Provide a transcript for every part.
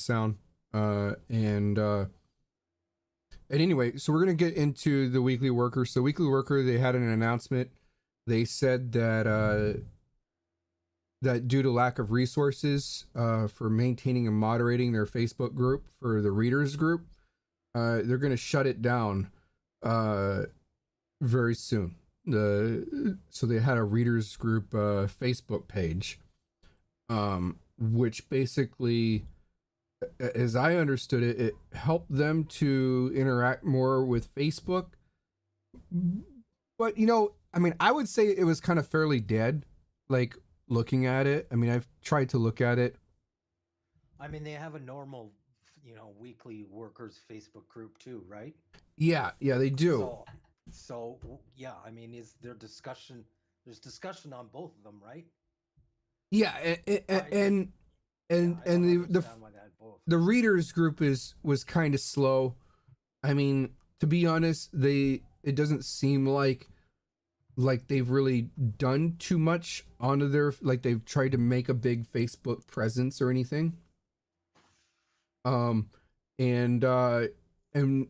sound. And anyway, so we're gonna get into the Weekly Worker. So Weekly Worker, they had an announcement. They said that that due to lack of resources for maintaining and moderating their Facebook group for the readers group, they're gonna shut it down very soon. So they had a readers group Facebook page, which basically, as I understood it, it helped them to interact more with Facebook. But I mean, I would say it was kind of fairly dead. Like looking at it, I mean, I've tried to look at it. I mean, they have a normal, weekly workers Facebook group too, right? Yeah, they do. So, yeah, I mean, is there discussion? There's discussion on both of them, right? Yeah, I, yeah, and I don't and the understand why they had both. the readers group was kind of slow. I mean, to be honest, it doesn't seem like they've really done too much onto their, like they've tried to make a big Facebook presence or anything. Um and and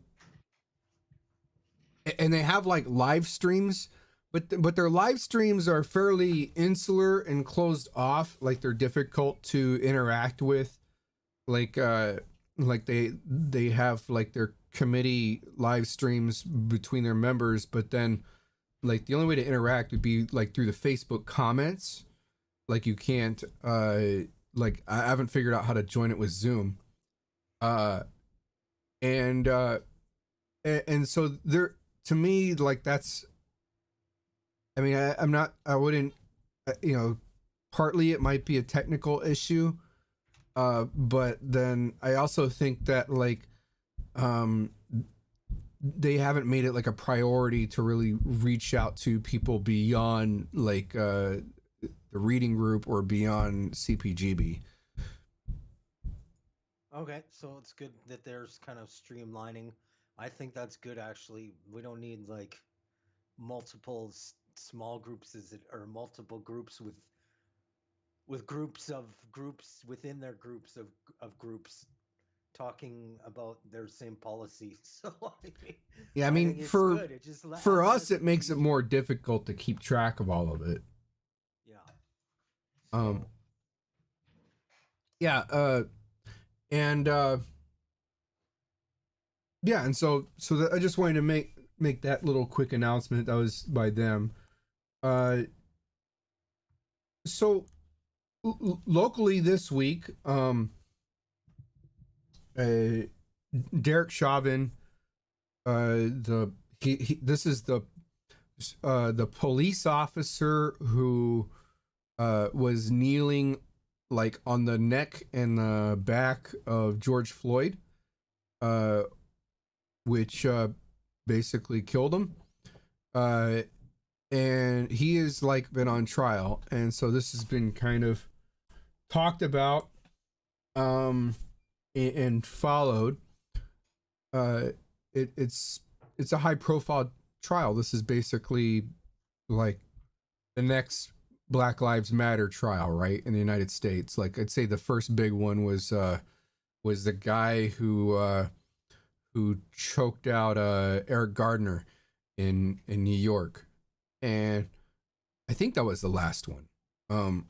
and they have like live streams, but their live streams are fairly insular and closed off, like they're difficult to interact with. Like like they have like their committee live streams between their members, but then like the only way to interact would be like through the Facebook comments. Like you can't like I haven't figured out how to join it with Zoom. Uh and and so there, to me, like that's, I mean, I'm not, I wouldn't, partly it might be a technical issue, but then I also think that like um they haven't made it like a priority to really reach out to people beyond like the reading group or beyond CPGB. Okay, so it's good that there's kind of streamlining. I think that's good actually. We don't need like multiple small groups, is it, or multiple groups with groups within their groups of groups talking about their same policy. So Yeah, I I mean, think it's good. It just for adds us less it makes it confusion. more difficult to keep track of all of it. Yeah. um So yeah, and yeah, and so that, I just wanted to make that little quick announcement that was by them. uh so locally this week, uh Derek Chauvin, the he this is the police officer who was kneeling like on the neck and the back of George Floyd, uh which basically killed him. uh and he has like been on trial, and so this has been kind of talked about um and followed. uh it's a high profile trial. This is basically like the next Black Lives Matter trial, right, in the United States. Like I'd say the first big one was the guy who choked out Eric Gardner in New York, and I think that was the last one. um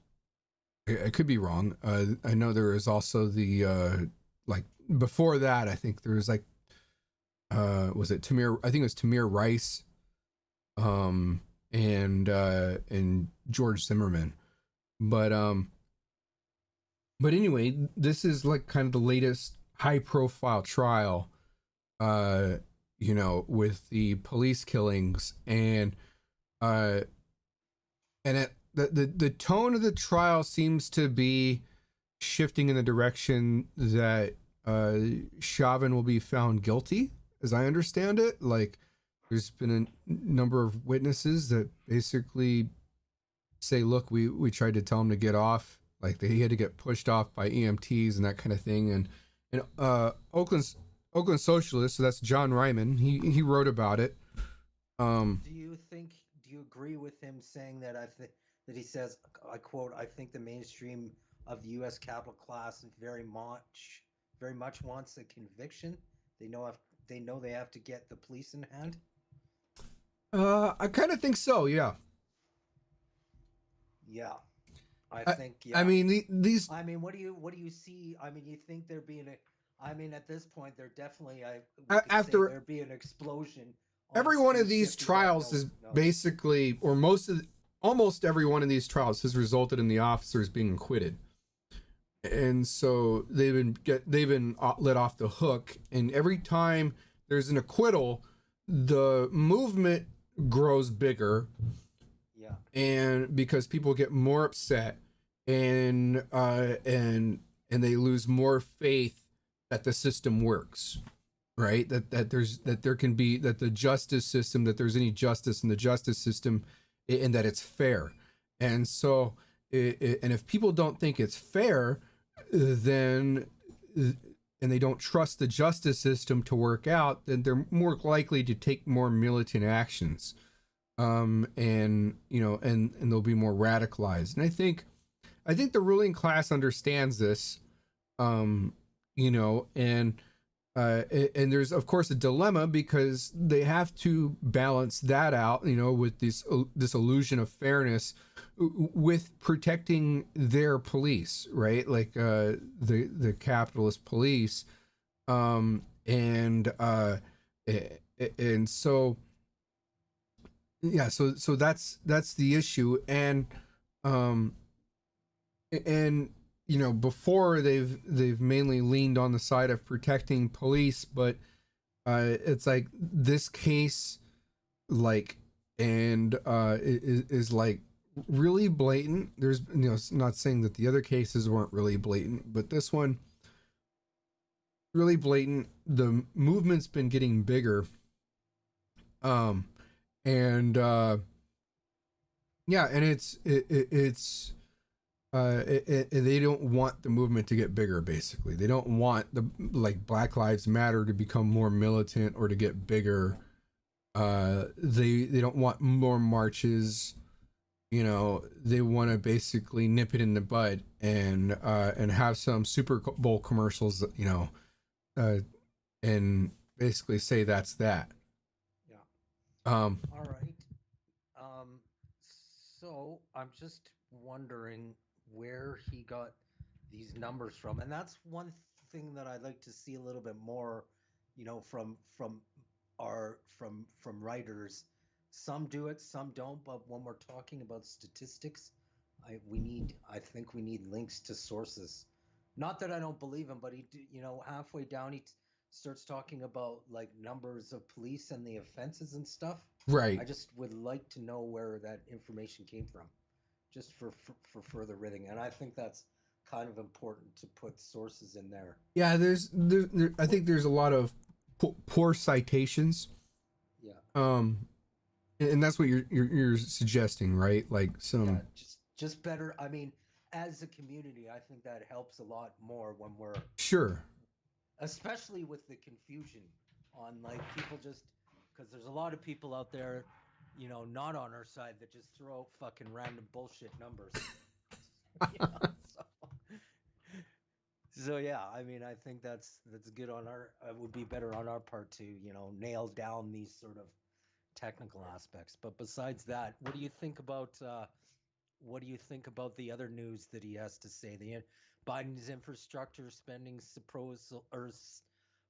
I could be wrong. I know there was also the like before that. I think there was like was it Tamir? I think it was Tamir Rice, um, and George Zimmerman. But but anyway, this is like kind of the latest high profile trial. Uh, with the police killings, uh, and the tone of the trial seems to be shifting in the direction that Chauvin will be found guilty, as I understand it. Like, there's been a number of witnesses that basically say, "Look, we tried to tell him to get off. Like, he had to get pushed off by EMTs and that kind of thing." And Oakland Socialist, so that's John Ryman. He wrote about it. Um, do you agree with him saying that that he says, I quote, I think the mainstream of the US capital class very much very much wants a conviction. They know they have to get the police in hand. I kind of think so. Yeah. Yeah, I think. Yeah. I mean, these. I mean, what do you see? I mean, you think there being a? I mean, at this point, there definitely After there'd be an explosion. Every one of these trials is basically, or almost every one of these trials has resulted in the officers being acquitted, and so they've been let off the hook. And every time there's an acquittal, the movement grows bigger. Yeah. And because people get more upset, and they lose more faith that the system works. Right, that the justice system, that there's any justice in the justice system, and that it's fair. And so, and if people don't think it's fair, then, and they don't trust the justice system to work out, then they're more likely to take more militant actions, and they'll be more radicalized. And I think the ruling class understands this, and there's of course a dilemma, because they have to balance that out, with this illusion of fairness with protecting their police, right? Like the capitalist police, and so yeah, so that's the issue, and before they've mainly leaned on the side of protecting police, but it's like this case, like, and is like really blatant. There's, not saying that the other cases weren't really blatant, but this one really blatant. The movement's been getting bigger, and yeah, and it's they don't want the movement to get bigger. Basically, they don't want the Black Lives Matter to become more militant or to get bigger. They don't want more marches. They want to basically nip it in the bud and have some Super Bowl commercials, and basically say that's that. Yeah. All right. So I'm just wondering where he got these numbers from, and that's one thing that I'd like to see a little bit more, from writers. Some do it, some don't, but when we're talking about statistics, I think we need links to sources. Not that I don't believe him, but halfway down he starts talking about like numbers of police and the offenses and stuff. Right. I just would like to know where that information came from, just for further reading, and I think that's kind of important to put sources in there. Yeah, I think there's a lot of poor citations. Yeah. And that's what you're suggesting, right? Like some. Yeah, just better. I mean, as a community, I think that helps a lot more when we're sure. Especially with the confusion on like people just because there's a lot of people out there, not on our side that just throw out fucking random bullshit numbers. So yeah, I mean, I think that's good on our. It would be better on our part to nail down these sort of technical aspects. But besides that, what do you think about the other news that he has to say? The Biden's infrastructure spending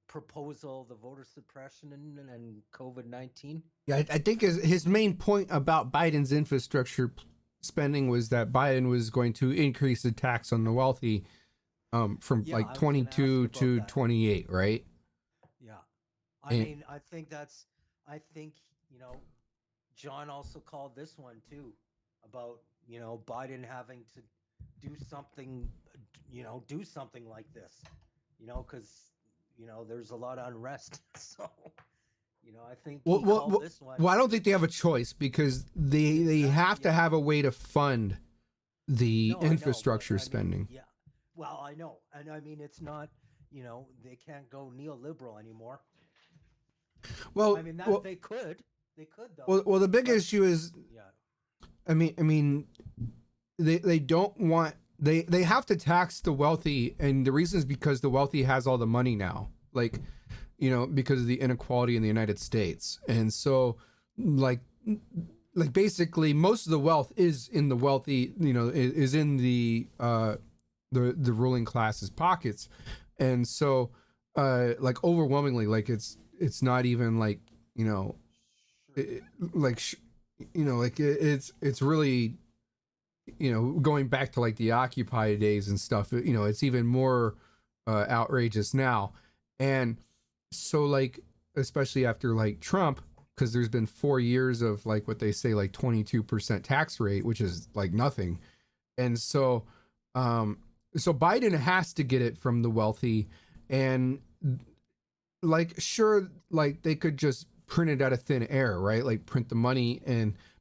proposal, the voter suppression and COVID-19. Yeah, I think his main point about Biden's infrastructure spending was that Biden was going to increase the tax on the wealthy, from 22 to 28, right? Yeah, I mean, I think John also called this one too about Biden having to do something like this, because there's a lot of unrest. So I think he called this one. Well, I don't think they have a choice, because they have to have a way to fund the infrastructure spending. Yeah, well, I know, and I mean it's not they can't go neoliberal anymore. Well, I mean they could though. Well, the big issue is, I mean, they don't want they have to tax the wealthy, and the reason is because the wealthy has all the money now, like, because of the inequality in the United States. And so like basically most of the wealth is in the wealthy, is in the ruling class's pockets. And so like overwhelmingly, like it's not even like, Sure. it, like like it's really, going back to like the Occupy days and stuff, it's even more outrageous now. And so like, especially after like Trump, because there's been 4 years of like what they say like 22% tax rate, which is like nothing. And so so Biden has to get it from the wealthy. And like, sure, like they could just print it out of thin air, right? Like print the money,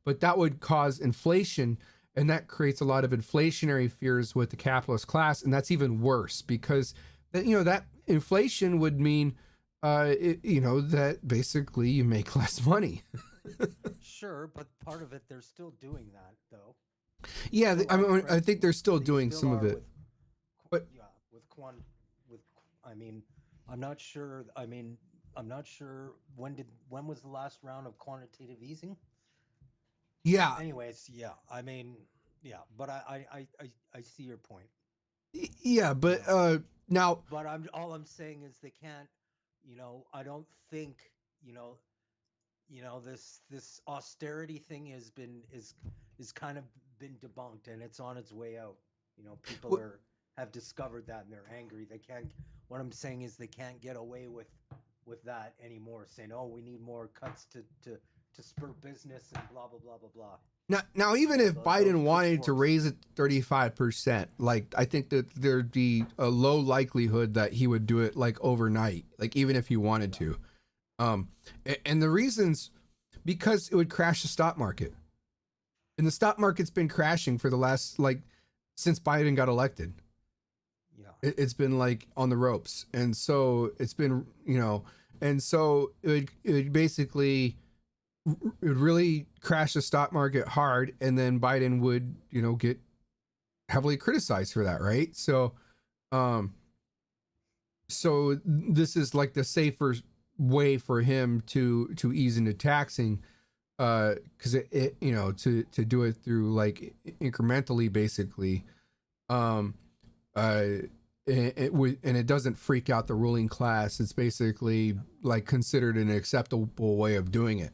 but that would cause inflation, and that creates a lot of inflationary fears with the capitalist class. And that's even worse because that inflation would mean that basically you make less money. Sure, but part of it, they're still doing that though. They Yeah, still I are mean, I think printing. they're still They doing still some of are it, with, but yeah, with. I mean, I'm not sure. I mean, I'm not sure when was the last round of quantitative easing. yeah, Anyways, yeah. I mean, yeah. But I see your point. yeah, You but know, now, but I'm saying is they can't. I don't think. You know, this austerity thing is kind of been debunked, and it's on its way out. People have discovered that, and they're angry. They can't. What I'm saying is they can't get away with that anymore, saying, oh, we need more cuts to spur business and blah blah blah blah blah. now, even if Those Biden wanted to pitchforks. raise it 35%, like I think that there'd be a low likelihood that he would do it like overnight, like even if he wanted Yeah. to. And the reasons, because it would crash the stock market, and the stock market's been crashing for the last like since Biden got elected. Yeah. It's been like on the ropes, and so it's been, and so it basically it would really crash the stock market hard, and then Biden would get heavily criticized for that, right? Um so this is like the safer way for him to ease into taxing, because it to do it through like incrementally, basically. um uh and it doesn't freak out the ruling class. It's basically like considered an acceptable way of doing it.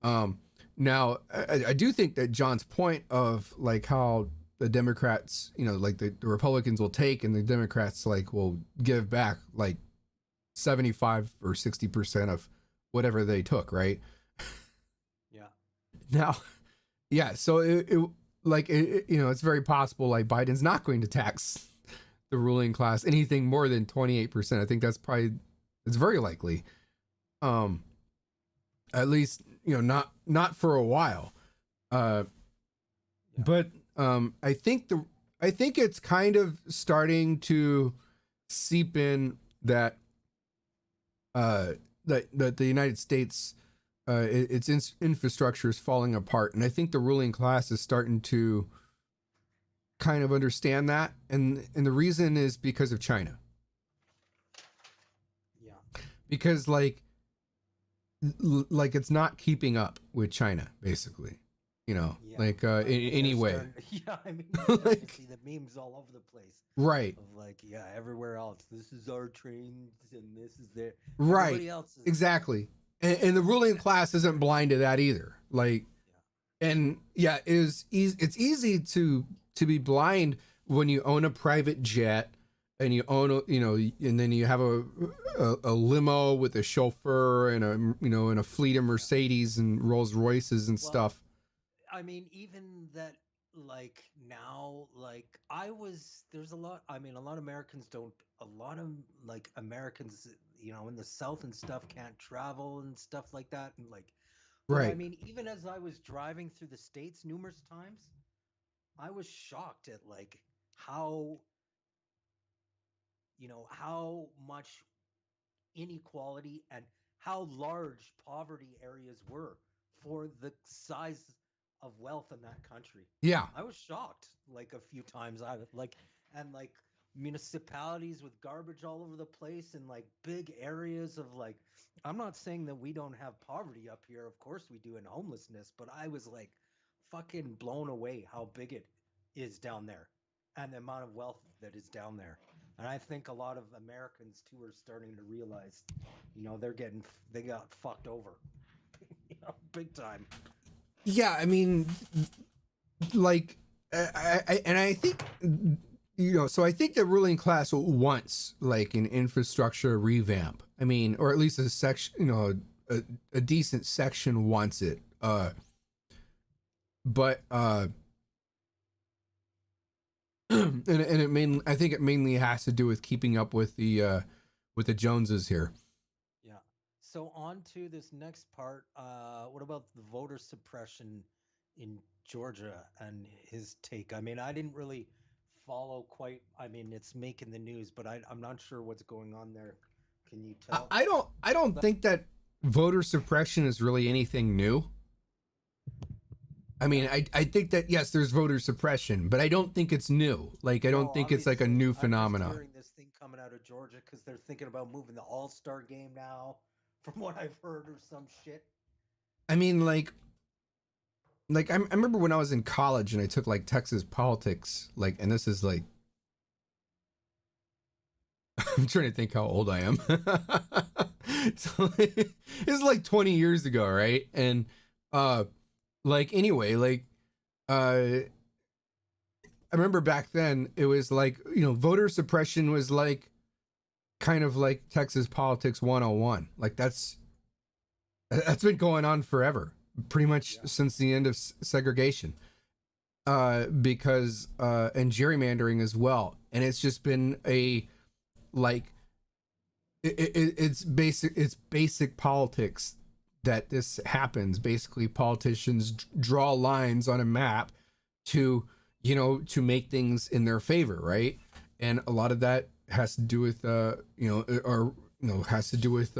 Now I do think that John's point of like how the Democrats, like the Republicans will take and the Democrats like will give back like 75 or 60% of whatever they took, right? Yeah. Now, yeah, so it's very possible like Biden's not going to tax the ruling class anything more than 28%. I think it's very likely. Um, at least, not for a while. Uh, Yeah. but I think it's kind of starting to seep in that that the United States, its infrastructure is falling apart, and I think the ruling class is starting to kind of understand that, and the reason is because of China, Yeah. because like it's not keeping up with China, basically, Yeah. like I in mean, any way. yeah, I mean, you're starting to Like, see the memes all over the place right, of like, yeah, everywhere else. This is our trains, and this is their. right, Everybody else is. exactly. And the ruling class isn't blind to that either. Like, and yeah, it's easy to be blind when you own a private jet, and you own and then you have a limo with a chauffeur, and a fleet of Yeah. Mercedes and Rolls Royces and Well, stuff. I mean, even that, like now, like I was. There's a lot. I mean, a lot of Americans don't. A lot of like Americans, in the South and stuff, can't travel and stuff like that, and like. But I Right. mean, even as I was driving through the states numerous times, I was shocked at like how how much inequality and how large poverty areas were for the size of wealth in that country. Yeah. I was shocked like a few times. I like and like municipalities with garbage all over the place and like big areas of like I'm not saying that we don't have poverty up here. Of course we do in homelessness, but I was like fucking blown away how big it is down there and the amount of wealth that is down there. And I think a lot of Americans too are starting to realize, they got fucked over, big time. Yeah, I mean, like, I think, so I think the ruling class wants like an infrastructure revamp. I mean, or at least a section, a decent section wants it. But and I think it mainly has to do with keeping up with the Joneses here. Yeah. So on to this next part. What about the voter suppression in Georgia and his take? I mean, I didn't really follow quite. I mean, it's making the news, but I'm not sure what's going on there. Can you tell? I don't think that voter suppression is really anything new. I mean, I think that, yes, there's voter suppression, but I don't think it's new. Like, I don't think it's like a new phenomenon. I'm hearing this thing coming out of Georgia because they're thinking about moving the All-Star game now, from what I've heard, or some shit. I mean, like I remember when I was in college and I took like Texas politics, like, and this is like, I'm trying to think how old I am. So it's like 20 years ago, right? And like, anyway, like, I remember back then it was like, voter suppression was like kind of like Texas politics 101. Like that's been going on forever, pretty much since the end of segregation, because and gerrymandering as well. And it's just been a, like, it's basic politics that this happens. Basically, politicians draw lines on a map to make things in their favor, right? And a lot of that has to do with has to do with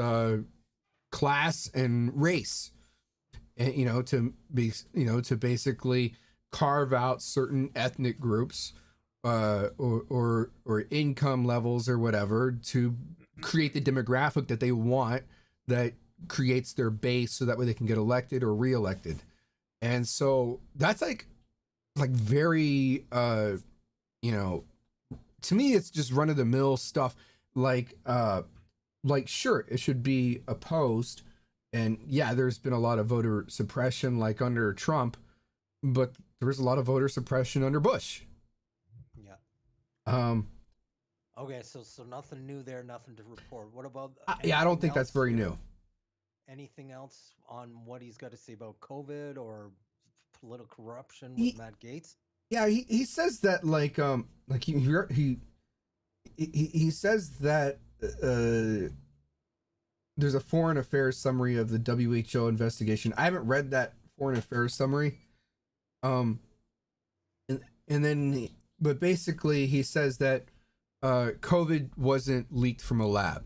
class and race, and to basically carve out certain ethnic groups or income levels or whatever to create the demographic that they want, that creates their base so that way they can get elected or reelected. And so that's like very to me it's just run of the mill stuff. Like sure, it should be opposed, and yeah, there's been a lot of voter suppression like under Trump, but there was a lot of voter suppression under Bush. Yeah. Okay, so nothing new there, nothing to report. What about I don't think that's very new. Anything else on what he's got to say about COVID or political corruption with Matt Gaetz? Yeah, he says that like he says that there's a foreign affairs summary of the WHO investigation. I haven't read that foreign affairs summary. And then but basically he says that COVID wasn't leaked from a lab,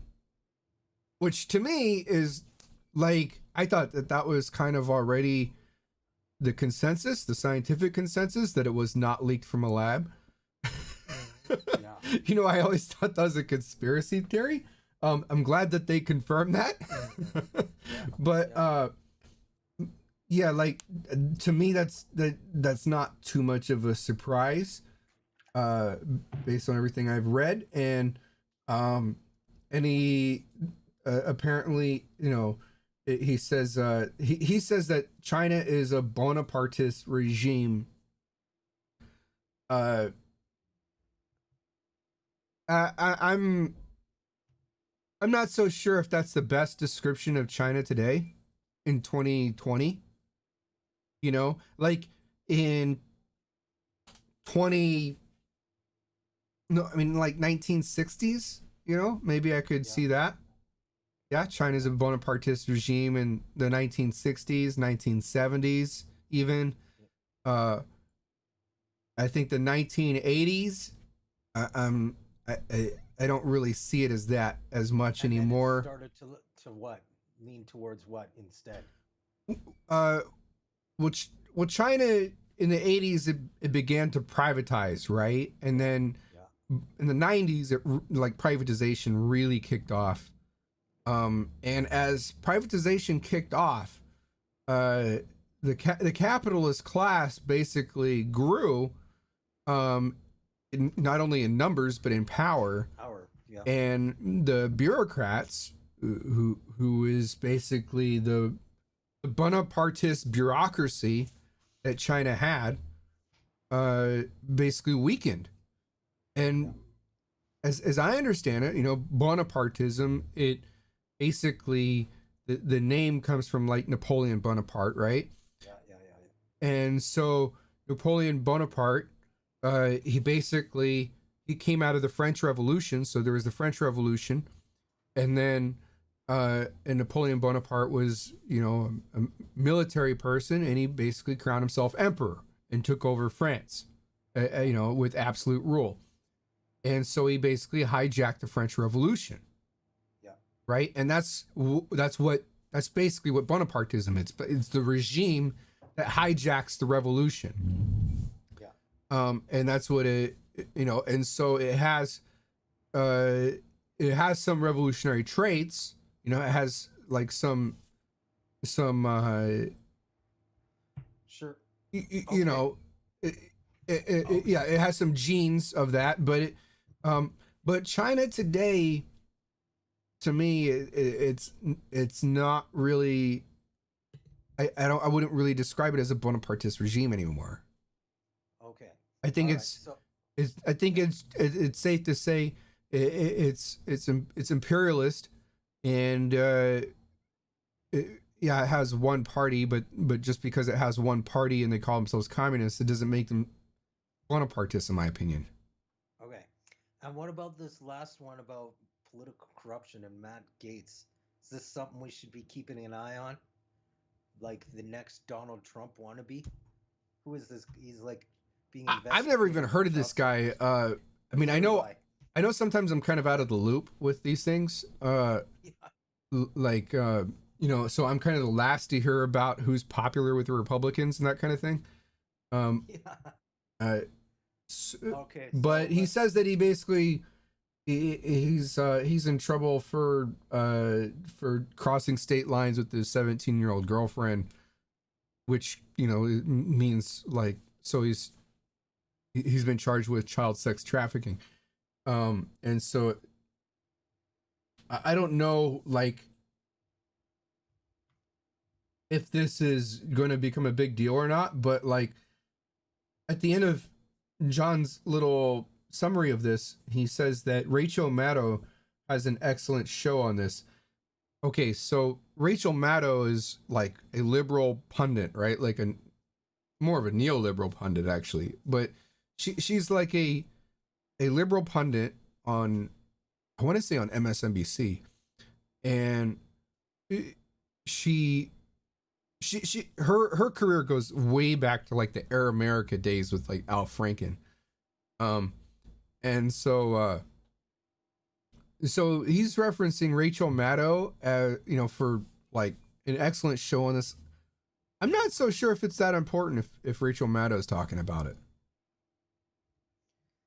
which to me is like, I thought that was kind of already the consensus, the scientific consensus, that it was not leaked from a lab. Yeah. I always thought that was a conspiracy theory. I'm glad that they confirmed that. But yeah, like, to me that's not too much of a surprise based on everything I've read. And he apparently, he says he says that China is a Bonapartist regime. I'm not so sure if that's the best description of China today in 2020. Like in 1960s, maybe I could see that. Yeah, China's a Bonapartist regime in the 1960s, 1970s, even. I think the 1980s, I don't really see it as that as much anymore. Started to what? Lean towards what instead? well, China in the 80s it began to privatize, right? And then in the 90s, like privatization really kicked off. And as privatization kicked off, the capitalist class basically grew, not only in numbers but in power. And the bureaucrats, who is basically the Bonapartist bureaucracy that China had, basically weakened. And as I understand it, Bonapartism, it basically the name comes from like Napoleon Bonaparte, right? And so Napoleon Bonaparte, he came out of the French Revolution. So there was the French Revolution, and then and Napoleon Bonaparte was, a military person, and he basically crowned himself emperor and took over France, with absolute rule. And so he basically hijacked the French Revolution. Right. And that's basically what Bonapartism is. But it's the regime that hijacks the revolution. And that's what and so it has some revolutionary traits. It has like some sure. It has some genes of that, but but China today, to me, it's not really. I wouldn't really describe it as a Bonapartist regime anymore. Okay. I think it's safe to say it's imperialist, and it has one party, but just because it has one party and they call themselves communists, it doesn't make them Bonapartists, in my opinion. Okay. And what about this last one about political corruption and Matt Gaetz? Is this something we should be keeping an eye on? Like the next Donald Trump wannabe? Who is this? He's like being investigated. I've never even heard of this guy. I mean, I know sometimes I'm kind of out of the loop with these things. So I'm kind of the last to hear about who's popular with the Republicans and that kind of thing. But he says that he basically he's in trouble for crossing state lines with his 17-year-old girlfriend, which means like, so he's been charged with child sex trafficking. And so I don't know, like, if this is going to become a big deal or not, but like at the end of John's little summary of this, he says that Rachel Maddow has an excellent show on this. Okay, so Rachel Maddow is like a liberal pundit, right? Like more of a neoliberal pundit, actually. But she's like a liberal pundit on, I want to say on MSNBC, and her career goes way back to like the Air America days with like Al Franken. And so he's referencing Rachel Maddow, for like an excellent show on this. I'm not so sure if it's that important if Rachel Maddow is talking about it.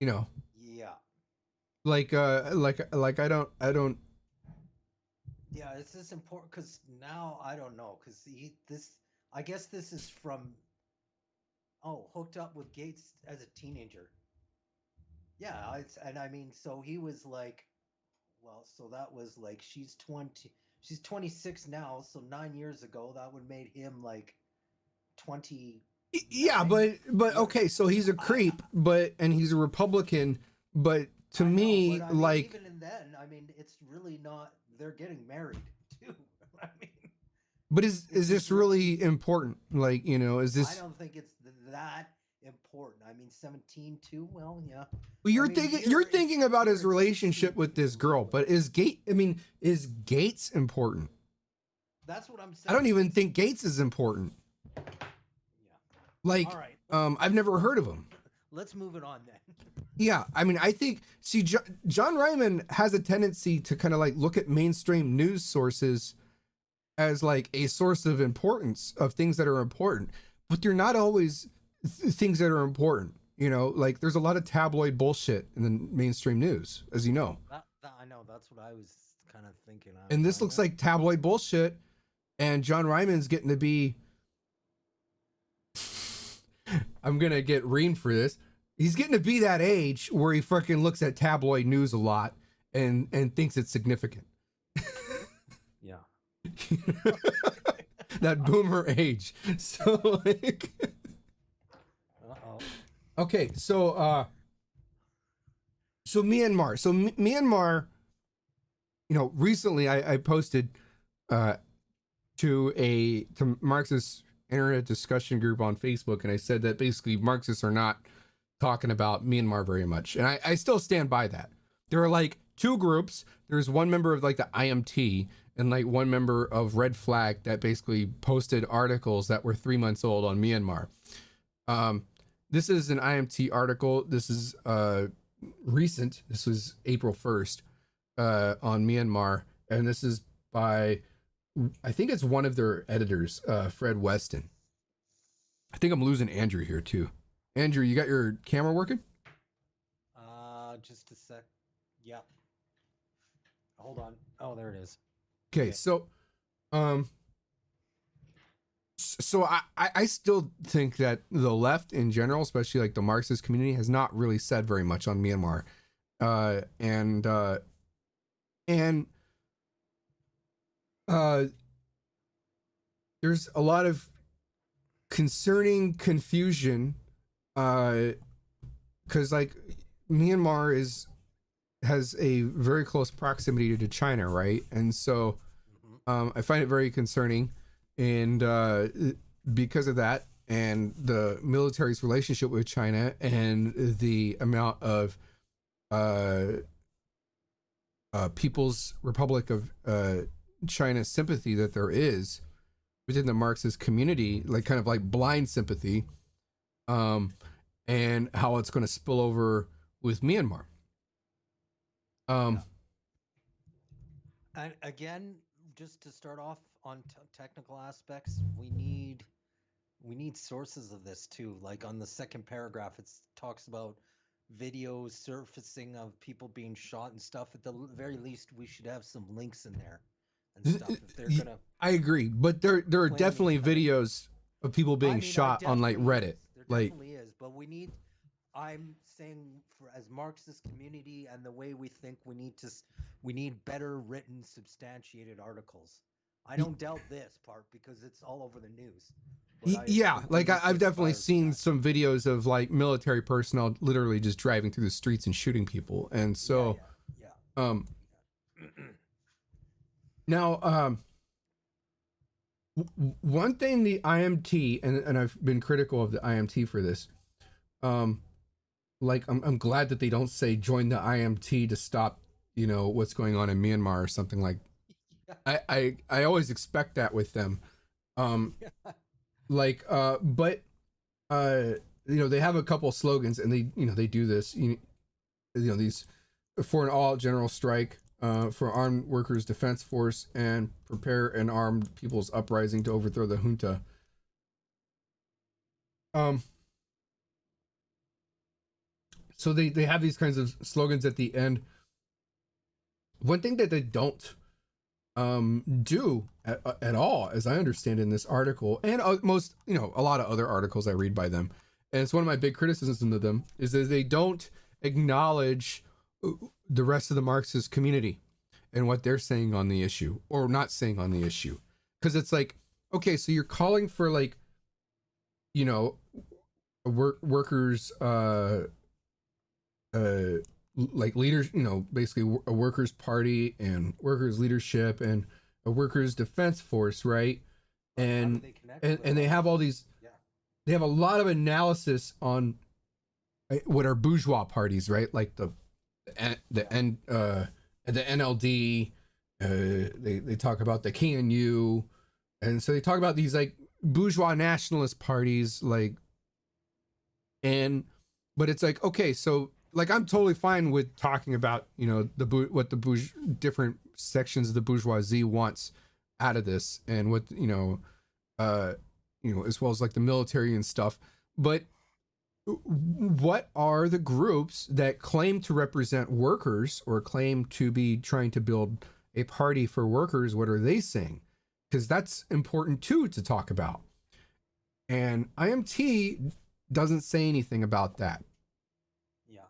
Yeah. Like I don't. Yeah, it's this important because now I don't know because I guess this is from hooked up with Gaetz as a teenager. Yeah, so he was like, well, so that was like she's 26 now, so 9 years ago that would made him like 20. Yeah, but okay, so he's a creep, and he's a Republican, but to me, like, even then, it's really not. They're getting married too. But is this really important? Like, is this? I don't think it's that important. 17 too. Well, yeah. Well, you're thinking about his relationship with this girl, but is Gaetz important? That's what I'm saying. I don't even think Gaetz is important. Yeah. Like, all right. I've never heard of him. Let's move it on then. Yeah, I think, John Ryman has a tendency to kind of like look at mainstream news sources as like a source of importance of things that are important. but they're not always things that are important. You know, like there's a lot of tabloid bullshit in the mainstream news, as you know. I know. That's what I was kind of thinking. And this looks like tabloid bullshit. And John Ryman's getting to be, I'm going to get reamed for this. He's getting to be that age where he fucking looks at tabloid news a lot and thinks it's significant. Yeah. That boomer age. So like, Uh-oh. okay, so Myanmar. So Myanmar, you know, recently I posted to Marxist internet discussion group on Facebook, and I said that basically Marxists are not talking about Myanmar very much. And I still stand by that. There are like two groups. There's one member of like the IMT and like one member of Red Flag that basically posted articles that were 3 months old on Myanmar. This is an IMT article. This is recent. This was April 1st on Myanmar. And this is by, I think it's one of their editors, Fred Weston. I think I'm losing Andrew here too. Andrew, you got your camera working? Just a sec. Yeah. Hold on. Oh, there it is. Okay, so I still think that the left in general, especially like the Marxist community, has not really said very much on Myanmar. There's a lot of concerning confusion because like Myanmar has a very close proximity to China, right? And so I find it very concerning, and because of that and the military's relationship with China and the amount of People's Republic of China sympathy that there is within the Marxist community, like kind of like blind sympathy, and how it's going to spill over with Myanmar. And again, just to start off on technical aspects, we need sources of this too. Like on the second paragraph, it talks about videos surfacing of people being shot and stuff. At the very least, we should have some links in there and stuff. If they're gonna, I agree, but there are definitely videos of people being shot on like Reddit. There like definitely is, but we need. I'm saying, for as Marxist community and the way we think, we need better written, substantiated articles. I don't doubt this part because it's all over the news. Yeah, like I've definitely seen some videos of like military personnel literally just driving through the streets and shooting people, and so now one thing the IMT, and I've been critical of the IMT for this, like I'm glad that they don't say join the IMT to stop, you know, what's going on in Myanmar or something like. I always expect that with them, like but you know, they have a couple slogans, and they do this, you know, these for an all general strike, for armed workers defense force, and prepare an armed people's uprising to overthrow the junta. So they have these kinds of slogans at the end. One thing that they don't do at all, as I understand in this article, and most, you know, a lot of other articles I read by them, and it's one of my big criticisms of them, is that they don't acknowledge the rest of the Marxist community and what they're saying on the issue or not saying on the issue. Because it's like, okay, so you're calling for, like, you know, workers like leaders, you know, basically a workers' party and workers' leadership and a workers' defense force, right? And they have all these, they have a lot of analysis on what are bourgeois parties, right? Like the NLD, they talk about the KNU, and so they talk about these like bourgeois nationalist parties, like, but it's like, okay, so like I'm totally fine with talking about, you know, what the different sections of the bourgeoisie wants out of this, and what, you know, as well as like the military and stuff. But what are the groups that claim to represent workers or claim to be trying to build a party for workers? What are they saying? Because that's important too to talk about. And IMT doesn't say anything about that. Yeah.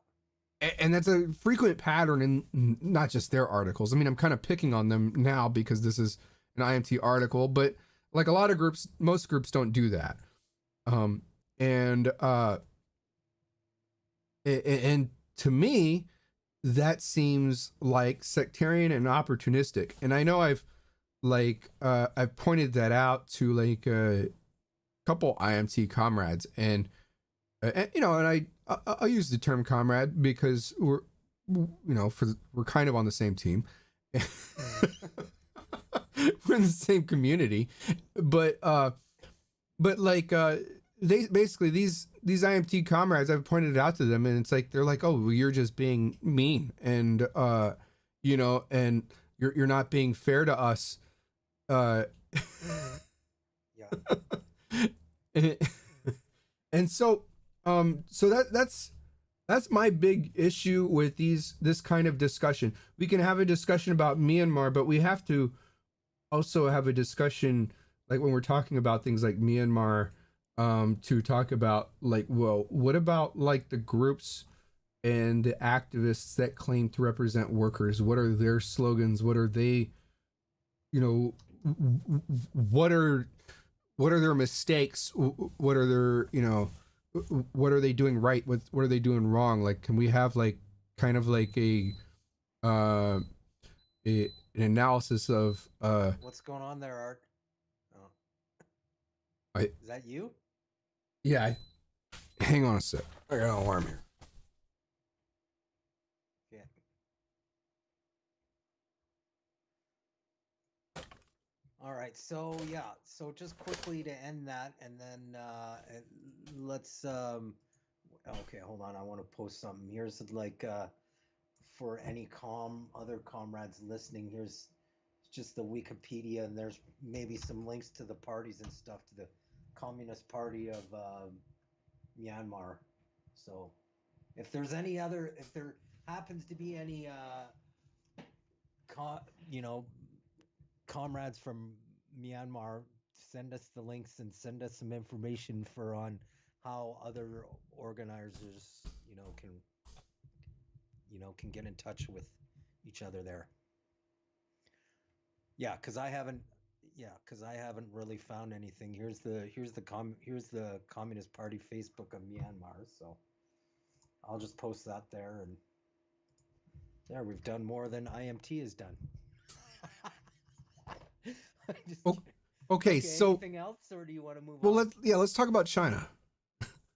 And that's a frequent pattern in not just their articles. I mean, I'm kind of picking on them now because this is an IMT article, but like a lot of groups, most groups don't do that. And to me, that seems like sectarian and opportunistic. And I know I've pointed that out to like a couple IMT comrades, and I'll use the term comrade because we're kind of on the same team. We're in the same community, but like they basically these IMT comrades, I've pointed it out to them, and it's like they're like, oh, well, you're just being mean, and and you're not being fair to us. Yeah. And so that's my big issue with this kind of discussion. We can have a discussion about Myanmar, but we have to also have a discussion, like when we're talking about things like Myanmar, to talk about like, well, what about like the groups and the activists that claim to represent workers? What are their slogans? What are they, what are their mistakes? What are their, what are they doing right? What are they doing wrong? Like, can we have like kind of like an analysis of What's going on there, Art? Oh. Is that you? Yeah. Hang on a sec. I got an alarm here. Yeah. All right. So yeah. So just quickly to end that, and then let's. Okay, hold on. I want to post something. Here's like for any other comrades listening. Here's just the Wikipedia, and there's maybe some links to the parties and stuff, to the Communist Party of Myanmar. So if there happens to be any comrades from Myanmar, send us the links and send us some information on how other organizers can get in touch with each other there. Yeah, because I haven't really found anything. Here's the Communist Party Facebook of Myanmar. So I'll just post that there, and there we've done more than IMT has done. Okay, so anything else, or do you want to move on? Well, let's talk about China.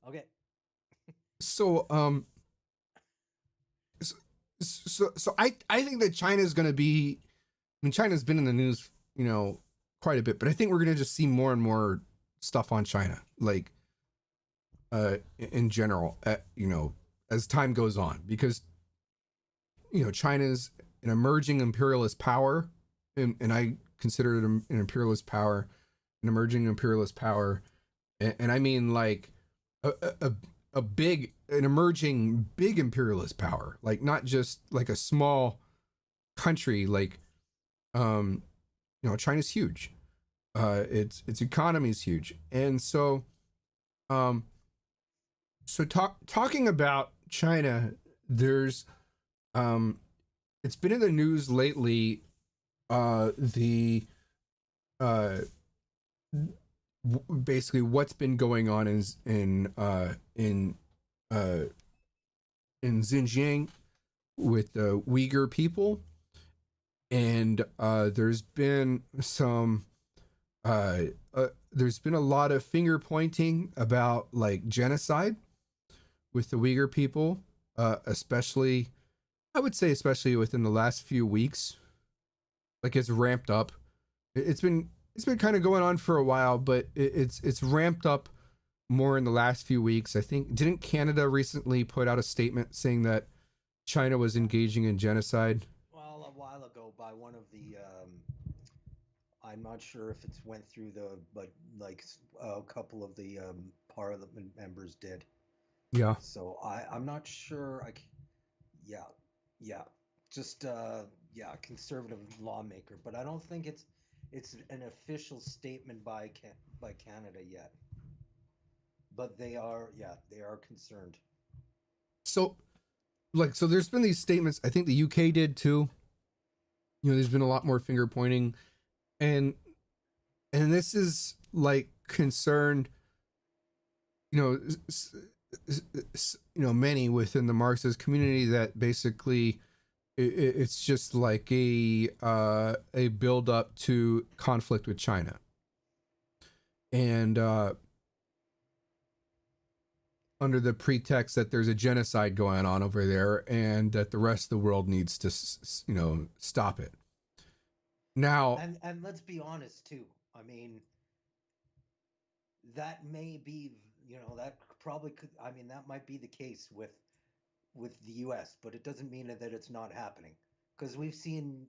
Okay. So I think that China is going to be. I mean, China's been in the news, quite a bit, but I think we're going to just see more and more stuff on China, like in general, as time goes on, because China's an emerging imperialist power, and I consider it an imperialist power, an emerging imperialist power, and I mean like an emerging big imperialist power, like not just like a small country. Like China's huge, its economy is huge, and so talking about China, there's it's been in the news lately. Basically what's been going on in Xinjiang with the Uyghur people, and there's been a lot of finger pointing about like genocide with the Uyghur people, especially within the last few weeks. Like it's ramped up. It's been kind of going on for a while, but it's ramped up more in the last few weeks. I think, didn't Canada recently put out a statement saying that China was engaging in genocide? Well, a while ago by one of the I'm not sure if it's went through the, but like a couple of the parliament members did. Yeah. So I'm not sure. Yeah, yeah, just yeah, conservative lawmaker, but I don't think it's an official statement by Canada yet. But they are, yeah, they are concerned. So so there's been these statements. I think the UK did too. There's been a lot more finger pointing, and this is like concerned. You know, many within the Marxist community that basically it's just like a build up to conflict with China, and under the pretext that there's a genocide going on over there and that the rest of the world needs to stop it. Now, And let's be honest too. I mean, that may be, that probably could. I mean, that might be the case with the U.S., but it doesn't mean that it's not happening because we've seen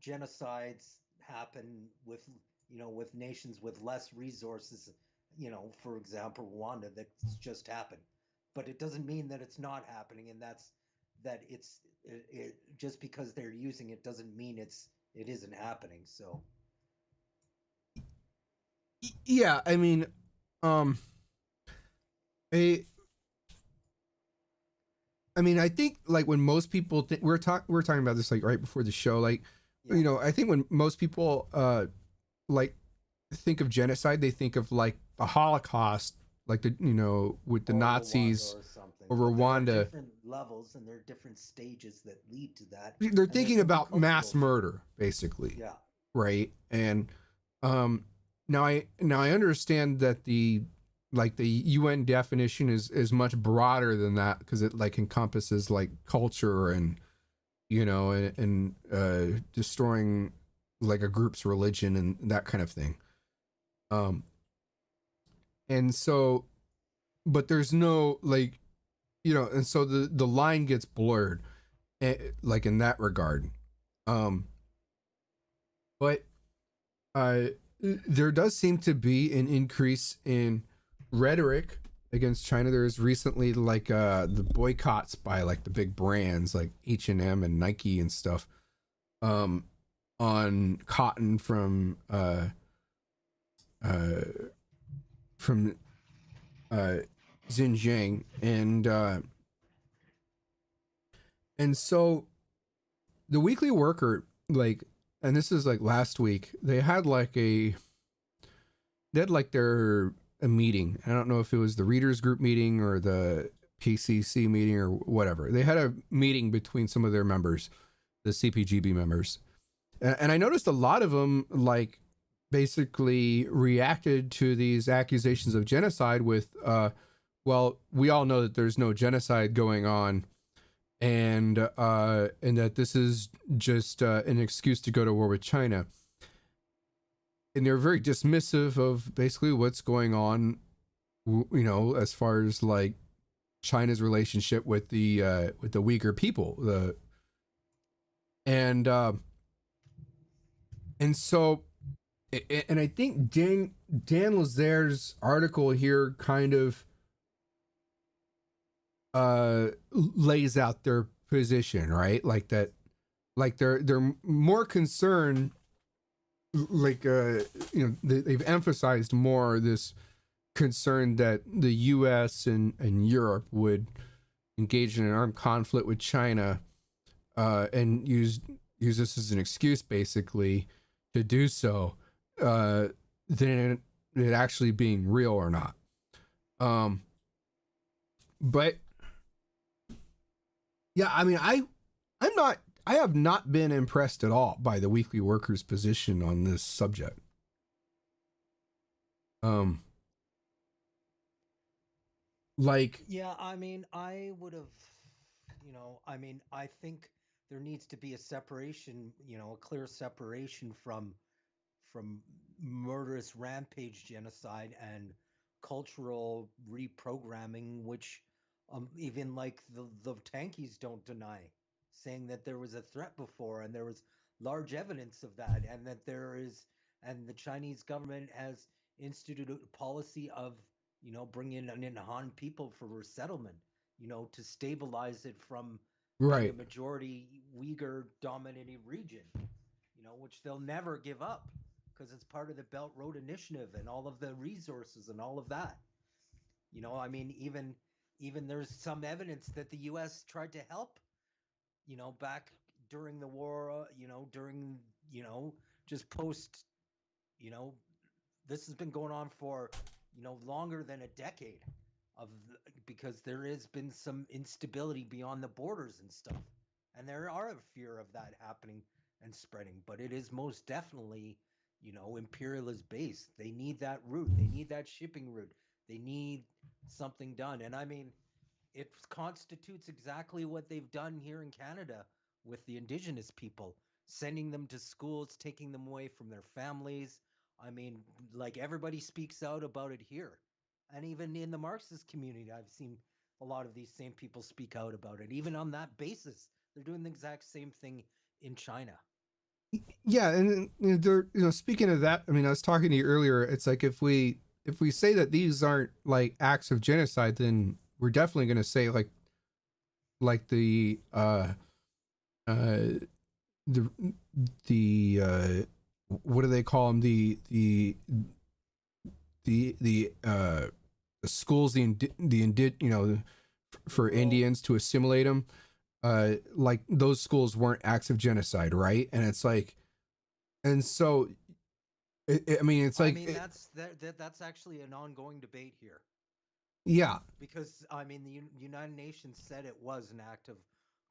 genocides happen with nations with less resources. For example, Rwanda, that's just happened, but it doesn't mean that it's not happening, and that just because they're using it doesn't mean it isn't happening. So yeah, I mean, um, a I mean, I think like when most people we're talking about this like right before the show, like yeah, I think when most people like think of genocide, they think of like the Holocaust, like the with the or Rwanda Nazis or something. or But there are Rwanda. different levels and there are different stages that lead to that, They're and there's thinking different about cultural mass murder, basically, yeah. right? And um, now I understand that the UN definition is much broader than that because it like encompasses like culture and destroying like a group's religion and that kind of thing. Um, and so, but there's no like and so the line gets blurred, like in that regard. Um, but uh, there does seem to be an increase in rhetoric against China. There's recently like the boycotts by like the big brands like H&M and Nike and stuff um on cotton uh from uh Xinjiang, and so the Weekly Worker, like, and this is like last week, they had like their a meeting. I don't know if it was the readers group meeting or the PCC meeting or whatever. They had a meeting between some of their members, the CPGB members, and I noticed a lot of them like basically reacted to these accusations of genocide with, well, we all know that there's no genocide going on, and that this is just an excuse to go to war with China. And they're very dismissive of basically what's going on, as far as like China's relationship with the Uyghur people. And uh, and so, and I think Dan Lazaire's article here kind of lays out their position, right? Like that, like they're more concerned, like they've emphasized more this concern that the U.S. and Europe would engage in an armed conflict with China, and use this as an excuse, basically, to do so, than it actually being real or not. But yeah, I mean, I have not been impressed at all by the Weekly Worker's position on this subject. Like, Yeah, I mean, I would have, I mean, I think there needs to be a separation, a clear separation from murderous rampage genocide and cultural reprogramming, which even like the tankies don't deny, saying that there was a threat before and there was large evidence of that, and that and the Chinese government has instituted a policy of, bringing in Han people for resettlement, to stabilize it from being a Right. majority Uyghur dominated region, which they'll never give up because it's part of the Belt Road Initiative and all of the resources and all of that. I mean, even there's some evidence that the U.S. tried to help, back during the war, during, just post, you know, this has been going on for, longer than a decade of because there has been some instability beyond the borders and stuff. And there are a fear of that happening and spreading, but it is most definitely, imperialist based. They need that route. They need that shipping route. They need something done. And I mean, it constitutes exactly what they've done here in Canada with the Indigenous people, sending them to schools, taking them away from their families. I mean, like everybody speaks out about it here. And even in the Marxist community, I've seen a lot of these same people speak out about it. Even on that basis, they're doing the exact same thing in China. Yeah, and they're, speaking of that, I mean, I was talking to you earlier. It's like if we say that these aren't like acts of genocide, then we're definitely going to say like uh the what do they call them, the schools, for Rural. Indians to assimilate them, like those schools weren't acts of genocide, right? And it's like, and so I mean, it's I like mean, that's actually an ongoing debate here. yeah, Because I mean, the United Nations said it was an act of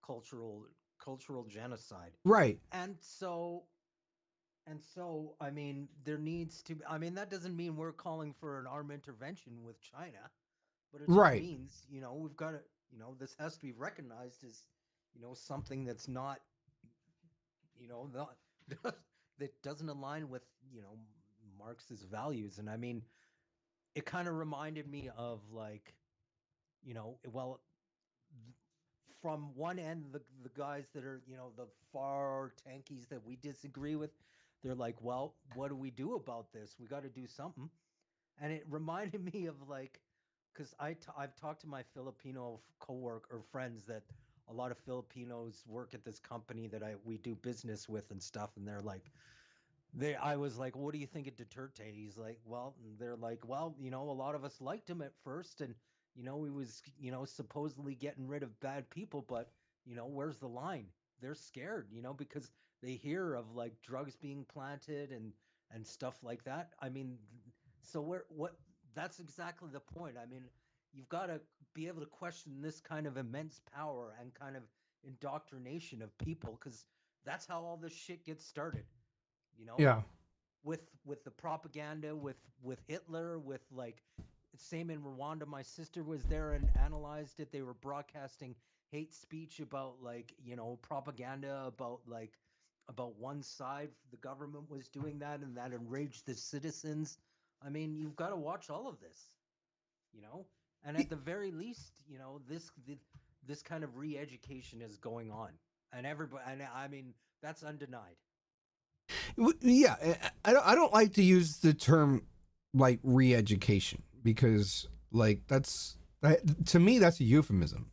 cultural cultural genocide, right, and I mean, there needs to. I mean, that doesn't mean we're calling for an armed intervention with China, but it just right. means, we've got to, this has to be recognized as, something that's not, not that doesn't align with, Marxist values. And I mean, it kind of reminded me of like, well, from one end, the guys that are, the far tankies that we disagree with, they're like, well, what do we do about this? We got to do something. And it reminded me of like, because I've talked to my Filipino coworker or friends that a lot of Filipinos work at this company that we do business with and stuff, and they're like, I was like, what do you think of Duterte? He's like, well, they're like, well, a lot of us liked him at first, and he was, supposedly getting rid of bad people, but where's the line? They're scared, because they hear of like drugs being planted and stuff like that. I mean, so what? That's exactly the point. I mean, you've got to be able to question this kind of immense power and kind of indoctrination of people, because that's how all this shit gets started you know Yeah. with the propaganda with Hitler, with like same in Rwanda. My sister was there and analyzed it. They were broadcasting hate speech about like, propaganda about like about one side. The government was doing that, and that enraged the citizens. I mean, you've got to watch all of this, you know and at the very least, this kind of re-education is going on, and everybody, and I mean, that's undenied. Yeah, I don't like to use the term like re-education, because like to me that's a euphemism.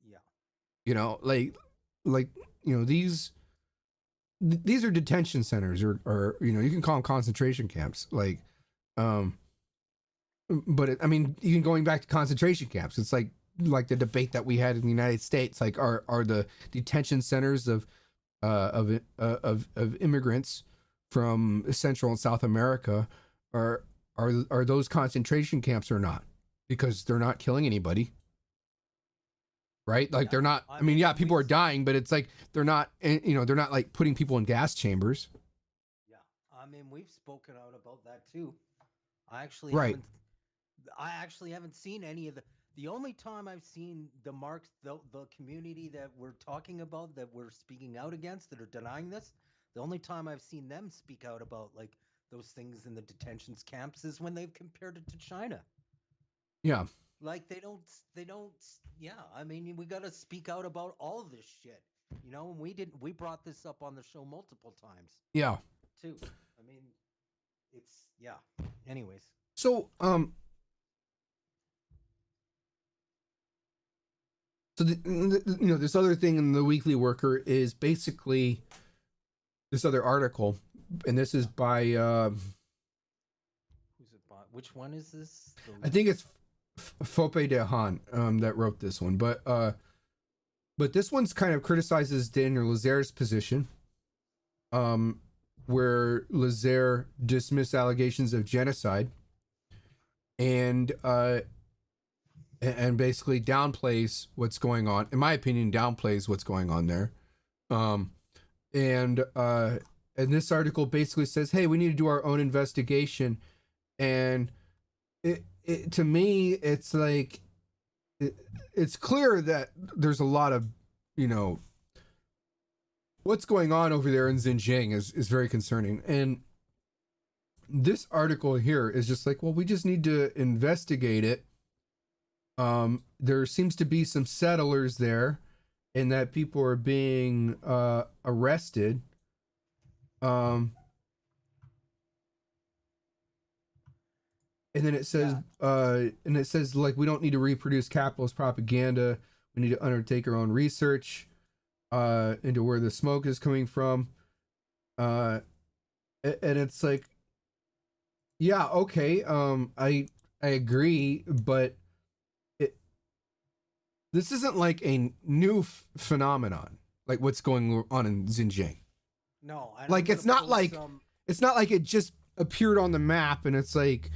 Yeah. You know, like these are detention centers, or you can call them concentration camps. Um, I mean, even going back to concentration camps, it's like the debate that we had in the United States. Like, are the detention centers of immigrants from Central and South America, are those concentration camps or not? Because they're not killing anybody, right? Like, Yeah. they're not. I I mean, mean, yeah, and people we've are dying, but it's like they're not like putting people in gas chambers. Yeah. I mean, we've spoken out about that too. I actually Right. haven't I actually haven't seen any of the only time I've seen the community that we're talking about, that we're speaking out against, that are denying this, the only time I've seen them speak out about like those things in the detention camps is when they've compared it to China. Yeah. Like they don't, yeah, I mean, we got to speak out about all of this shit. You know, and we brought this up on the show multiple times Yeah. too. I mean, it's yeah. Anyways, So so this other thing in the Weekly Worker is basically this other article, and this is by who's it by? Which one is this? I think it's Fope de Han that wrote this one, but this one's kind of criticizes Daniel Lazaire's position, where Lazaire dismissed allegations of genocide and basically downplays what's going on. In my opinion, downplays what's going on there. And this article basically says, hey, we need to do our own investigation. And it to me, it's like, it's clear that there's a lot of, what's going on over there in Xinjiang is very concerning. And this article here is just like, well, we just need to investigate it. There seems to be some settlers there and that people are being arrested. And then it says, like, we don't need to reproduce capitalist propaganda. We need to undertake our own research into where the smoke is coming from. And it's like, yeah, okay, I agree, but this isn't like a new phenomenon, like what's going on in Xinjiang. no, Like it's not like it just appeared on the map and it's like,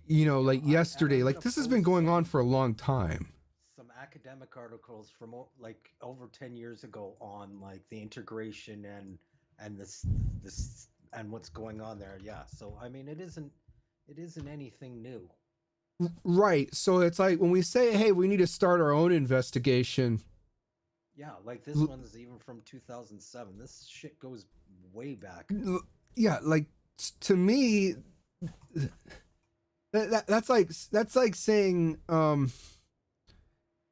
like yesterday. Like this has been going on for a long time. Some academic articles from like over 10 years ago on like the integration and this and what's going on there. Yeah. So I mean, it isn't anything new. Right. So it's like when we say, hey, we need to start our own investigation. Yeah, like this one's even from 2007. This shit goes way back. Yeah, like to me, that's like saying,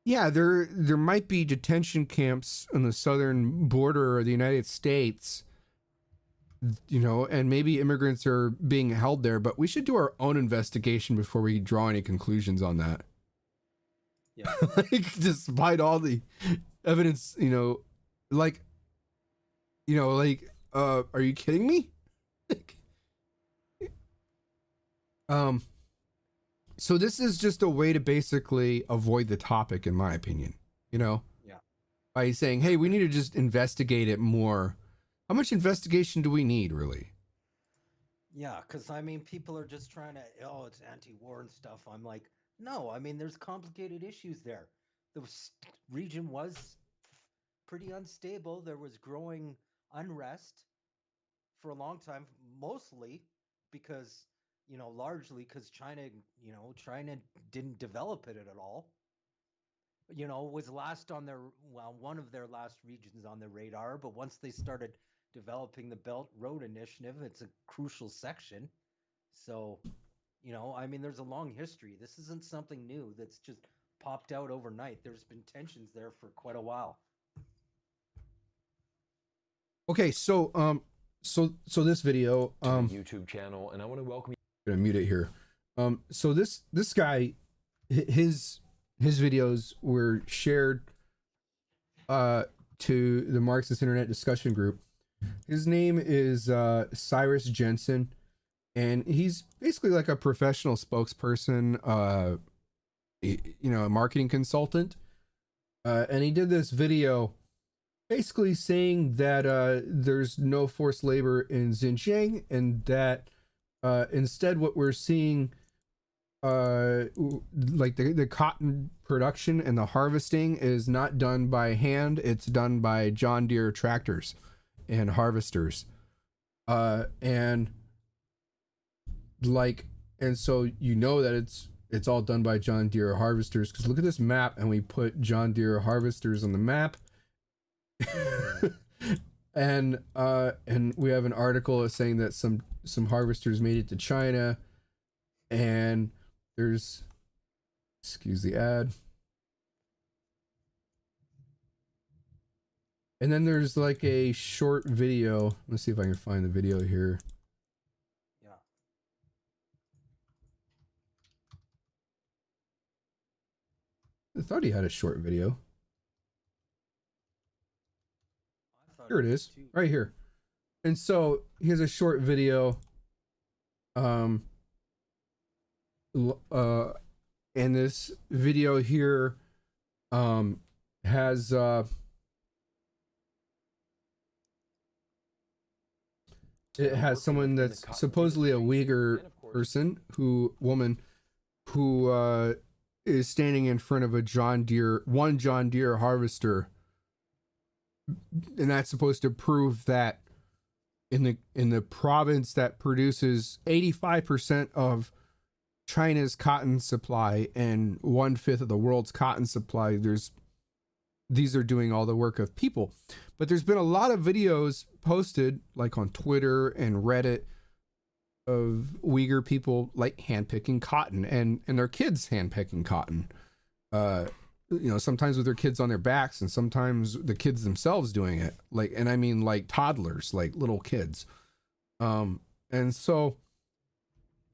yeah, there might be detention camps on the southern border of the United States, and maybe immigrants are being held there, but we should do our own investigation before we draw any conclusions on that. Yeah. Like, despite all the evidence, are you kidding me? So this is just a way to basically avoid the topic, in my opinion, Yeah. by saying, hey, we need to just investigate it more. How much investigation do we need, really? Yeah, because I mean, people are just trying to, it's anti-war and stuff. I'm like, no, I mean, there's complicated issues there. The region was pretty unstable. There was growing unrest for a long time, mostly because, largely because China didn't develop it at all. Was last on one of their last regions on their radar, but once they started developing the Belt Road Initiative, it's a crucial section. So, I mean, there's a long history. This isn't something new that's just popped out overnight. There's been tensions there for quite a while. Okay, so this video, YouTube channel, and I want to welcome you. I'm gonna mute it here. So this guy, his videos were shared to the Marxist Internet discussion group. His name is Cyrus Jensen, and he's basically like a professional spokesperson, a marketing consultant, and he did this video basically saying that there's no forced labor in Xinjiang, and that instead what we're seeing, like the cotton production and the harvesting is not done by hand, it's done by John Deere tractors and harvesters, and so that it's all done by John Deere harvesters, because look at this map, and we put John Deere harvesters on the map. and we have an article saying that some harvesters made it to China, and there's, excuse the ad, And then there's like a short video. Let's see if I can find the video here. Yeah. I thought he had a short video. I thought Here it he did is, too. right here. And so he has a short video. And this video here has it has someone that's supposedly a Uyghur woman who is standing in front of a John Deere harvester, and that's supposed to prove that in the province that produces 85% of China's cotton supply and 1/5 of the world's cotton supply, these are doing all the work of people. But there's been a lot of videos posted, like on Twitter and Reddit, of Uyghur people like handpicking cotton and their kids handpicking cotton. Sometimes with their kids on their backs, and sometimes the kids themselves doing it. And I mean like toddlers, like little kids. And so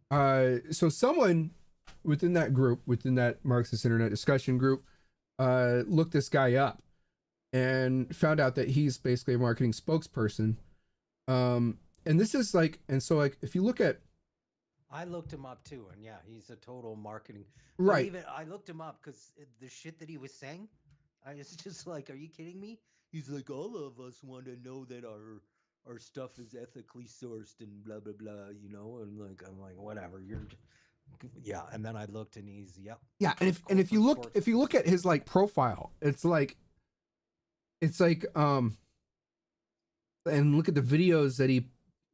someone within that group, within that Marxist internet discussion group, looked this guy up and found out that he's basically a marketing spokesperson. And this is if you look at, I looked him up too, and yeah, he's a total marketing. Right. Even I looked him up because the shit that he was saying, I was just like, "Are you kidding me?" He's like, "All of us want to know that our stuff is ethically sourced and blah blah blah," And I'm like, whatever. Yeah. And then I looked, and he's yeah. And if you look at his like profile, it's like, and look at the videos that he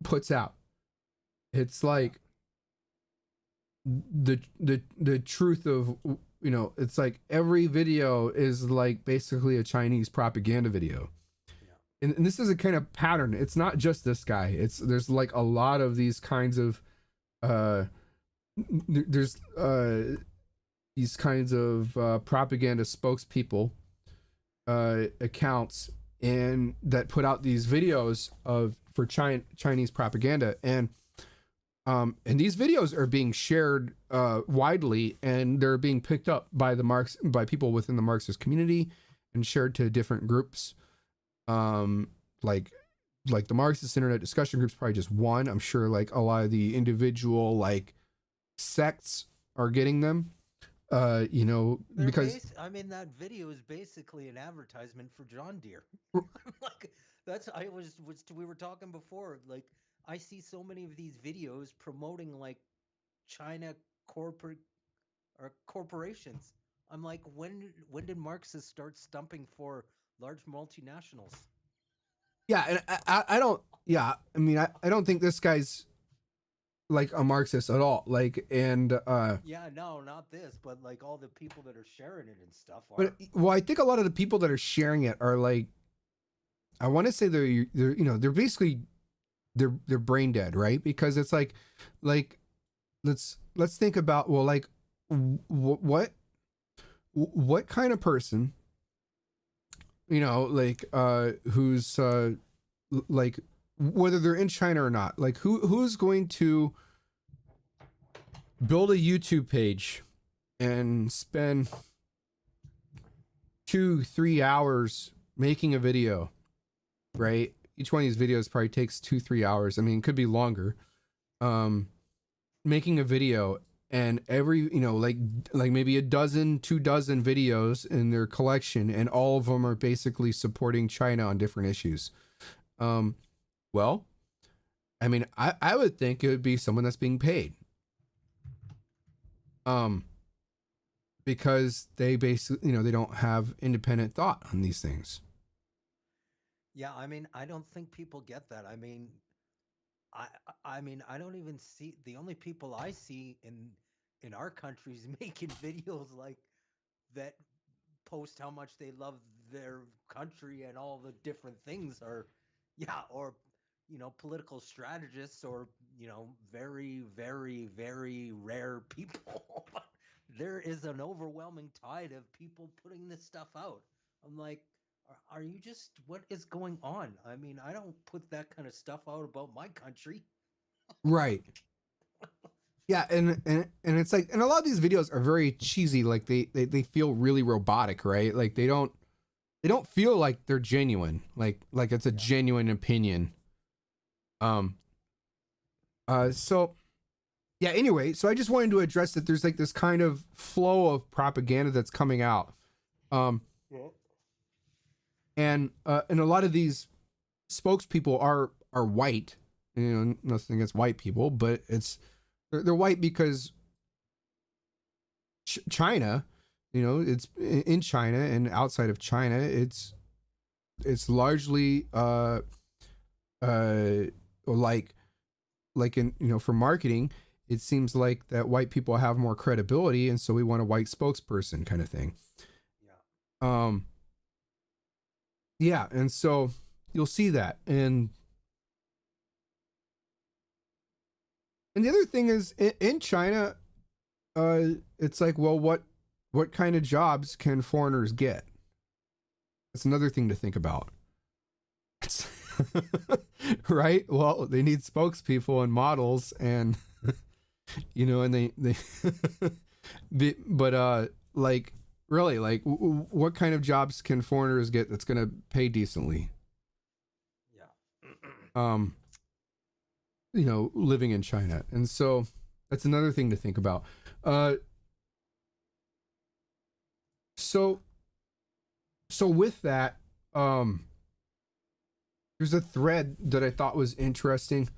puts out. It's like the truth of, it's like every video is like basically a Chinese propaganda video. Yeah. And this is a kind of pattern. It's not just this guy. There's like a lot of these kinds of there's these kinds of propaganda spokespeople accounts and that put out these videos for Chinese propaganda, and these videos are being shared widely, and they're being picked up by by people within the Marxist community and shared to different groups. Like the Marxist internet discussion groups, probably just one. I'm sure like a lot of the individual like sects are getting them. Because that video is basically an advertisement for John Deere. Like we were talking before. Like I see so many of these videos promoting like China corporations. I'm like, when did Marxists start stumping for large multinationals? Yeah, and I don't. Yeah, I mean, I don't think this guy's like a Marxist at all. Yeah, no, not this, but like all the people that are sharing it and stuff are. But I think a lot of the people that are sharing it are like, I want to say they're basically they're brain dead, right? Because it's like let's think about, well, like what kind of person, who's like, whether they're in China or not, like who's going to build a YouTube page and spend 2-3 hours making a video, right? Each one of these videos probably takes 2-3 hours. I mean, it could be longer. Making a video, and every, like maybe 12 videos in their collection, and all of them are basically supporting China on different issues. Well, I mean, I would think it would be someone that's being paid. Because they basically, they don't have independent thought on these things. Yeah, I mean, I don't think people get that. I mean, I don't even see, the only people I see in our countries making videos like that post how much they love their country and all the different things are, or political strategists, or very very very rare people. There is an overwhelming tide of people putting this stuff out. I'm like, Are you just, what is going on? I mean, I don't put that kind of stuff out about my country. Right. Yeah, and it's like, and a lot of these videos are very cheesy. Like they feel really robotic, right? Like they don't feel like they're genuine. Like it's a genuine opinion. So yeah, anyway, so I just wanted to address that there's like this kind of flow of propaganda that's coming out. And a lot of these spokespeople are white. You know, nothing against white people, but they're white because China, you know, it's in China and outside of China, it's largely like in, you know, for marketing, it seems like that white people have more credibility, and so we want a white spokesperson kind of thing. Yeah, and so you'll see that. And the other thing is in China, it's like, well, what kind of jobs can foreigners get? That's another thing to think about. Right? Well, they need spokespeople and models, and you know, and they but like, really, like what kind of jobs can foreigners get that's going to pay decently? You know, living in China. And so that's another thing to think about. So with that, there's a thread that I thought was interesting.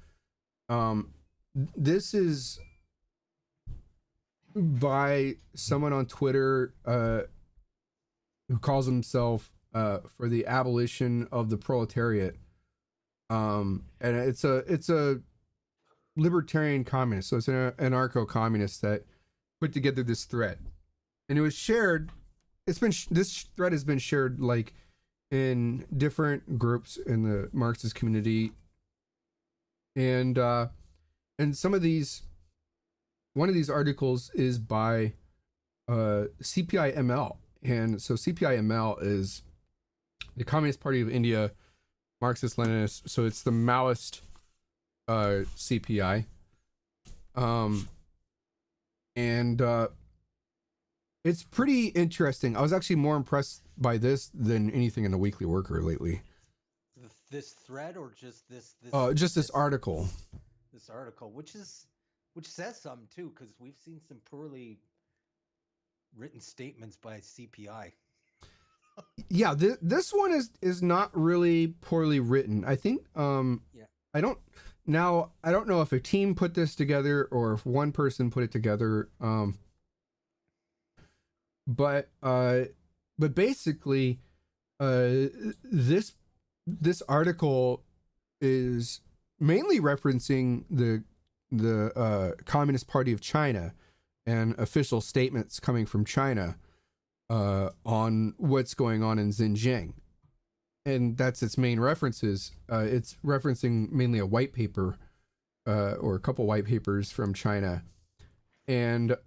This is by someone on Twitter who calls himself for the abolition of the proletariat. And it's a libertarian communist, so it's an anarcho-communist that put together this thread, and it was shared. This thread has been shared like in different groups in the Marxist community, and some of these, one of these articles is by CPIML, and so CPIML is the Communist Party of India, Marxist-Leninist, so it's the Maoist CPI, and it's pretty interesting. I was actually more impressed by this than anything in the Weekly Worker lately. This thread, or just this article? This article, which says something too, because we've seen some poorly written statements by CPI. Yeah, this one is not really poorly written. I think I don't know if a team put this together or if one person put it together. But basically, this article is mainly referencing the Communist Party of China and official statements coming from China on what's going on in Xinjiang. And that's its main references. It's referencing mainly a white paper, or a couple white papers from China. And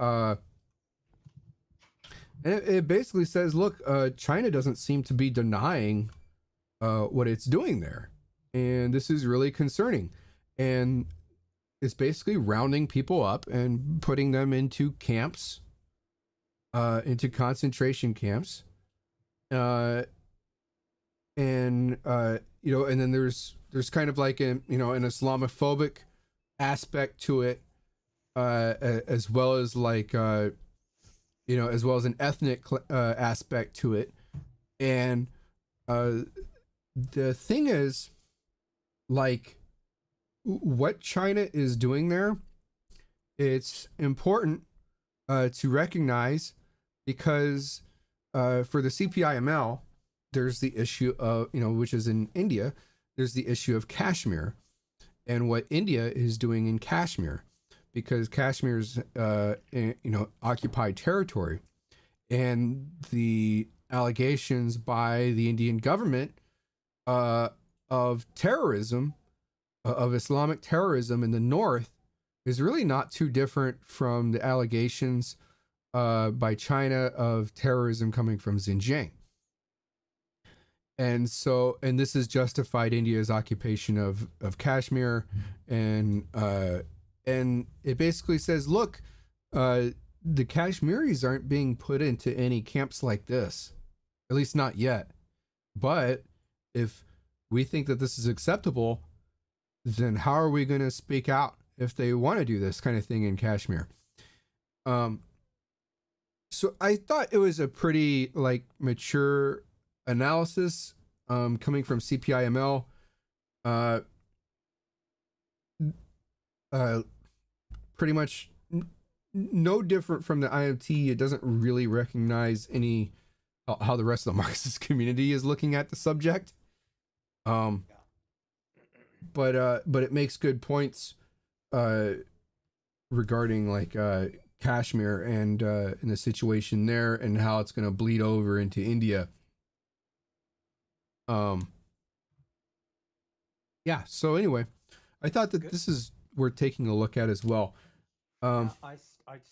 it basically says, look, China doesn't seem to be denying what it's doing there. And this is really concerning. And it's basically rounding people up and putting them into camps, into concentration camps. And you know, and then there's kind of like an Islamophobic aspect to it, as well as like as well as an ethnic aspect to it. And the thing is, like, what China is doing there, it's important to recognize, because for the CPIML, there's the issue of, which is in India, there's the issue of Kashmir and what India is doing in Kashmir, because Kashmir's, occupied territory, and the allegations by the Indian government of terrorism, of Islamic terrorism in the north, is really not too different from the allegations by China of terrorism coming from Xinjiang. and this has justified India's occupation of Kashmir, and it basically says, look, the Kashmiris aren't being put into any camps like this, at least not yet. But if we think that this is acceptable, then how are we going to speak out if they want to do this kind of thing in Kashmir? So I thought it was a pretty mature analysis coming from CPIML. Pretty much no different from the IMT. It doesn't really recognize how the rest of the Marxist community is looking at the subject. But it makes good points regarding Kashmir and the situation there and how it's going to bleed over into India. Yeah. So anyway, I thought that this is worth taking a look at as well. I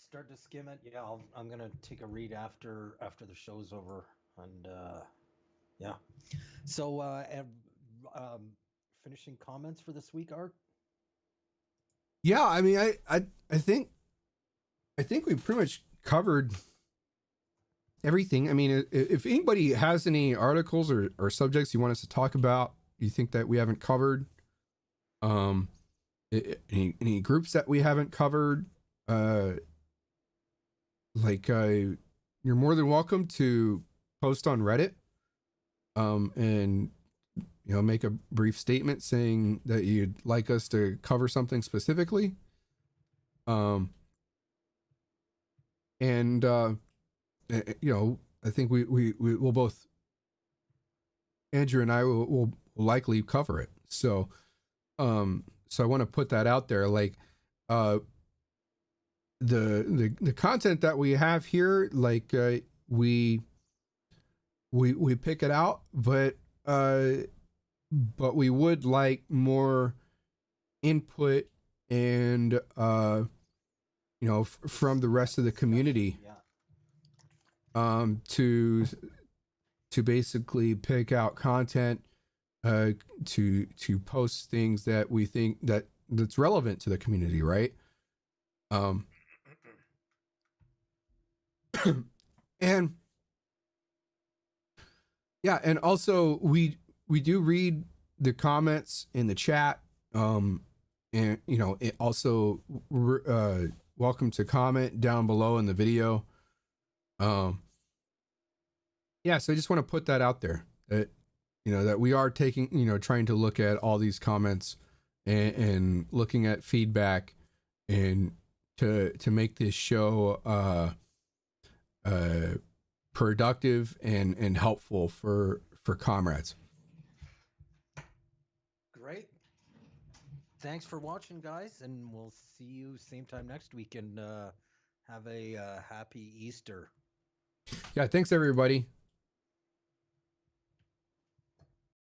started to skim it. Yeah, I'm gonna take a read after the show's over, and yeah. So finishing comments for this week, Art. Yeah, I mean, I think we pretty much covered everything. I mean, if anybody has any articles or subjects you want us to talk about, you think that we haven't covered, any groups that we haven't covered, you're more than welcome to post on Reddit, and make a brief statement saying that you'd like us to cover something specifically. I think we will both, Andrew and I will likely cover it. So I want to put that out there. The content that we have here, we pick it out, but we would like more input and from the rest of the community, to basically pick out content, to post things that we think that's relevant to the community, right? And yeah, and also we do read the comments in the chat, and it also welcome to comment down below in the video. Yeah, so I just want to put that out there, that that we are taking, trying to look at all these comments and looking at feedback, and to make this show productive and helpful for comrades. Great. Thanks for watching, guys, and we'll see you same time next week, and have a happy Easter. Yeah, thanks everybody.